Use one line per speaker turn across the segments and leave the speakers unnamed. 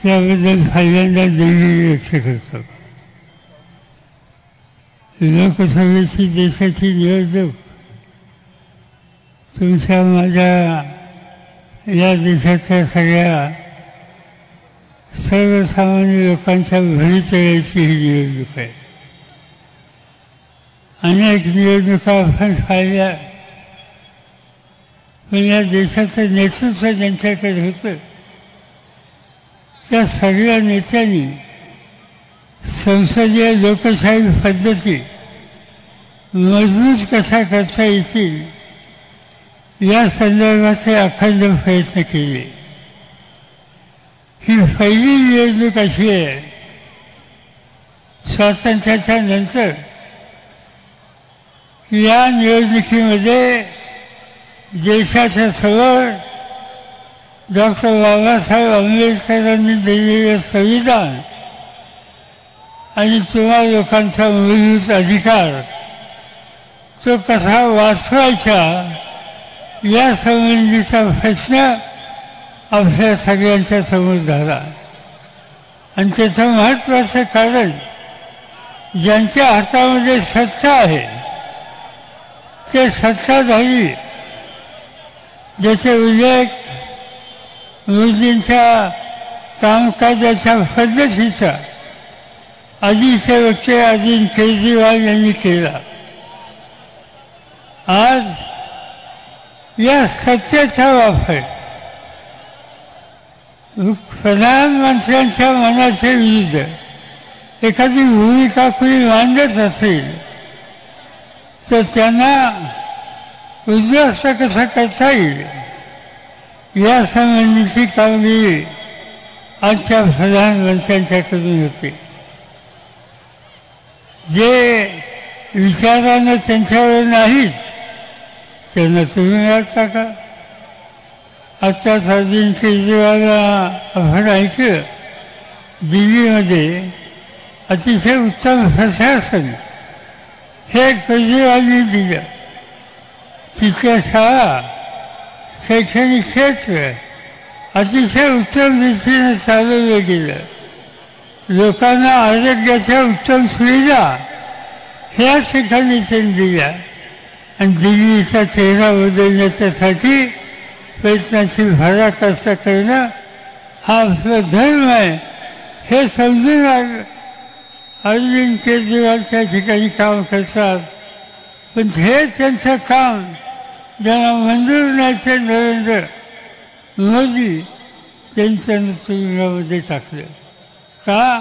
त्याबद्दल पहिल्यांदा दिल्ली व्यक्त करतो. लोकसभेची देशाची निवडणूक तुमच्या माझ्या या देशातल्या सगळ्या सर्वसामान्य लोकांच्या भवितव्याची ही निवडणूक आहे. अनेक निवडणुका आपण पाहिल्या, पण या देशाचं नेतृत्व ज्यांच्याकडे होतं त्या सगळ्या नेत्यांनी संसदीय लोकशाही पद्धती मजबूत कशा करता येतील या संदर्भाचे अखंड प्रयत्न केले. ही पहिली निवडणूक अशी आहे स्वातंत्र्याच्या नंतर या निवडणुकीमध्ये देशाच्या समोर डॉक्टर बाबासाहेब आंबेडकरांनी दिलेले संविधान आणि तुम्हा लोकांचा मूलभूत अधिकार तो कसा वाचवायचा या संबंधीचा प्रश्न आपल्या सगळ्यांच्या समोर झाला. आणि त्याचं महत्त्वाचं कारण ज्यांच्या हातामध्ये सत्ता आहे ते सत्ताधारी ज्याचे उल्लेख मोदींच्या कामकाजाच्या पद्धतीचा आधीचे वक्ते अरविंद केजरीवाल यांनी केला. आज या सत्तेचा वापर प्रधानमंत्र्यांच्या मनाच्या विरुद्ध एखादी भूमिका कोणी मांडत असेल तर त्यांना उद्ध्वस्त कसं करता येईल या संबंधीची कामगिरी आजच्या प्रधानमंत्र्यांच्याकडून होते. जे विचारानं त्यांच्यावर नाहीत त्यांना तुरुंगात टाका. आत्ताच अरविंद केजरीवालला आपण ऐकलं दिल्लीमध्ये अतिशय उत्तम प्रशासन हे केजरीवालनी दिलं. तिथल्या शाळा शैक्षणिक क्षेत्र अतिशय उत्तम रीतीने चालवलं गेलं. लोकांना आरोग्याच्या उत्तम सुविधा ह्या ठिकाणी त्यांनी दिल्या आणि दिल्लीचा चेहरा बदलण्याच्यासाठी प्रयत्नाची पराकाष्ठा करणं हा आपला धर्म आहे हे समजून अरविंद केजरीवाल त्या ठिकाणी काम करतात. पण हे त्यांचं काम ज्यांना मंजूर नाही ते नरेंद्र मोदी त्यांचं तुरुंगामध्ये टाकलं. का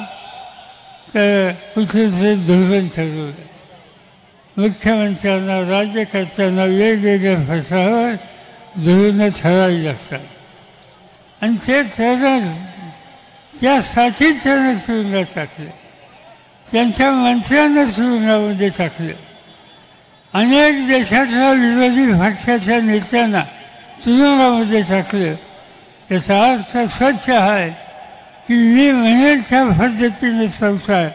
तर कुठेतरी धोरण ठरवलं. मुख्यमंत्र्यांना राज्यकर्त्यांना वेगवेगळ्या प्रश्नावर धोरणं ठरावी लागतात आणि ते धोरण त्यासाठी त्यांना तुरुंगात टाकलं. त्यांच्या मंत्र्यांना तुरुंगामध्ये टाकलं. अनेक देशातल्या विरोधी पक्षाच्या नेत्यांना तुरुंगामध्ये टाकलं. याचा अर्थ स्वच्छ आहे की मी म्हणेल त्या पद्धतीने संसार,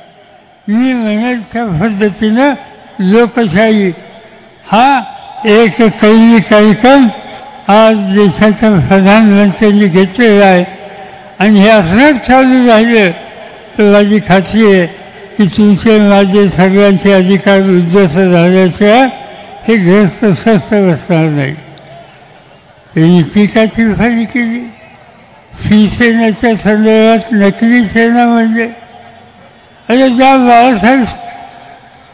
मी म्हणेल त्या पद्धतीनं लोकशाही हा एक कैली कार्यक्रम आज देशाच्या प्रधानमंत्र्यांनी घेतलेला आहे. आणि हे असंच चालू राहिलं तर माझी खात्री आहे की तुमचे माझे सगळ्यांचे अधिकार उद्ध्वस्त झाल्याशिवाय हे ग्रस्त स्वस्थ बसणार नाही. त्यांनी टीकाची टिप्पणी केली. शिवसेनेच्या संदर्भात नकली सेना म्हणजे अरे ज्या बाळासाहेब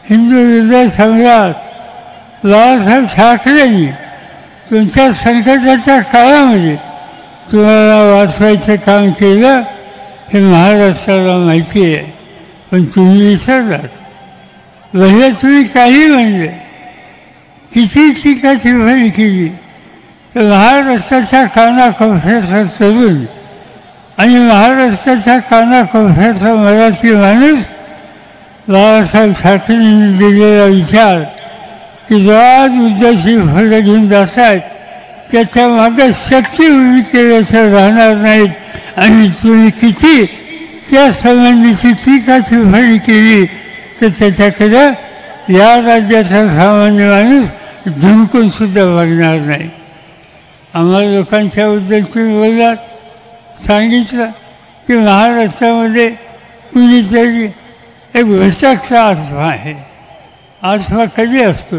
हिंदू हृदय सम्राट बाळासाहेब ठाकरेंनी तुमच्या संकटाच्या काळामध्ये तुम्हाला वाचवायचं काम केलं हे महाराष्ट्राला माहिती आहे. पण तुम्ही विसरलात. भले तुम्ही काही म्हणले किती टीका टिप्पणी केली तर महाराष्ट्राच्या कानाकोपऱ्याचा तरुण आणि महाराष्ट्राच्या कानाकोपऱ्याचा मराठी माणूस बाळासाहेब ठाकरेंनी दिलेला विचार की जो आज उद्देशी फळं घेऊन जात आहेत त्याच्या मागे शक्ती उभी केल्याचं राहणार नाहीत आणि तुम्ही किती त्या संबंधीची टीका टिप्पणी केली तर त्याच्याकडं या राज्याचा सामान्य माणूस धुमकून सुद्धा बघणार नाही. आम्हाला लोकांच्याबद्दल तुम्ही बोललात सांगितलं की महाराष्ट्रामध्ये कुणीतरी एक भटकता आत्मा आहे. आत्मा कधी असतो?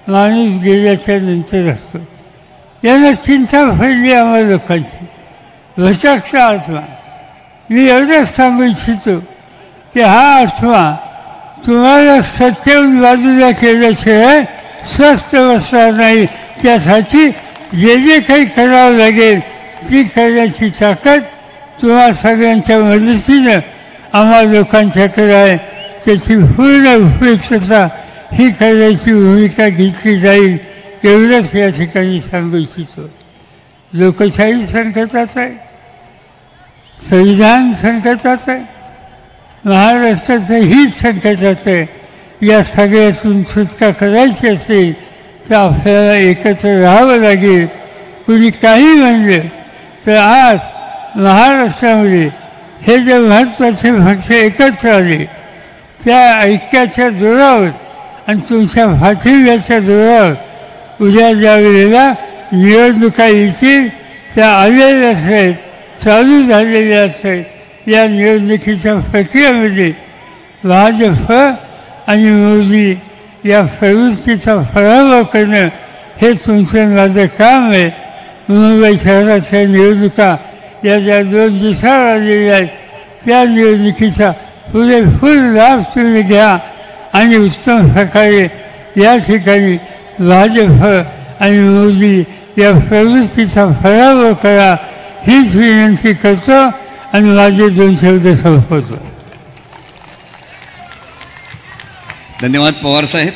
माणूस गेल्याच्या नंतर असतो. यांना चिंता पडली आम्हा लोकांची. भटकता आत्मा. मी एवढंच सांगू इच्छितो की हा आत्मा तुम्हाला सत्याहून बाजूला केल्याशिवाय स्वस्थ बसणार नाही. त्यासाठी जे जे काही करावं लागेल ती करण्याची ताकद तुम्हा सगळ्यांच्या मदतीनं आम्हा लोकांच्याकडे आहे. त्याची पूर्ण उपयुक्तता ही करण्याची भूमिका घेतली जाईल एवढंच या ठिकाणी सांगू इच्छितो. लोकशाही संकटात आहे, संविधान संकटात आहे, महाराष्ट्राचं हित संकटात आहे. या सगळ्यातून सुटका करायची असेल तर आपल्याला एकत्र राहावं लागेल. कुणी काही म्हणलं तर आज महाराष्ट्रामध्ये हे जे महत्त्वाचे पक्ष एकत्र आले त्या ऐक्याच्या जोरावर आणि तुमच्या पाठिंब्याच्या जोरावर उद्या ज्या वेळेला निवडणुका येतील त्या आलेल्याच आहेत, चालू झालेल्याच आहेत. या निवडणुकीच्या प्रक्रियेमध्ये भाजप आणि मोदी या प्रवृत्तीचा पराभव करणं हे तुमचं माझं काम आहे. मुंबई शहराच्या निवडणुका या ज्या 2 दिवसावर आलेल्या आहेत त्या निवडणुकीचा पुरेपूर लाभ तुम्ही घ्या आणि उत्तम प्रकारे या ठिकाणी भाजप आणि मोदी या प्रवृत्तीचा पराभव करा हीच विनंती करतो आणि माझे 2 शब्द संपवतो.
धन्यवाद पवार साहेब.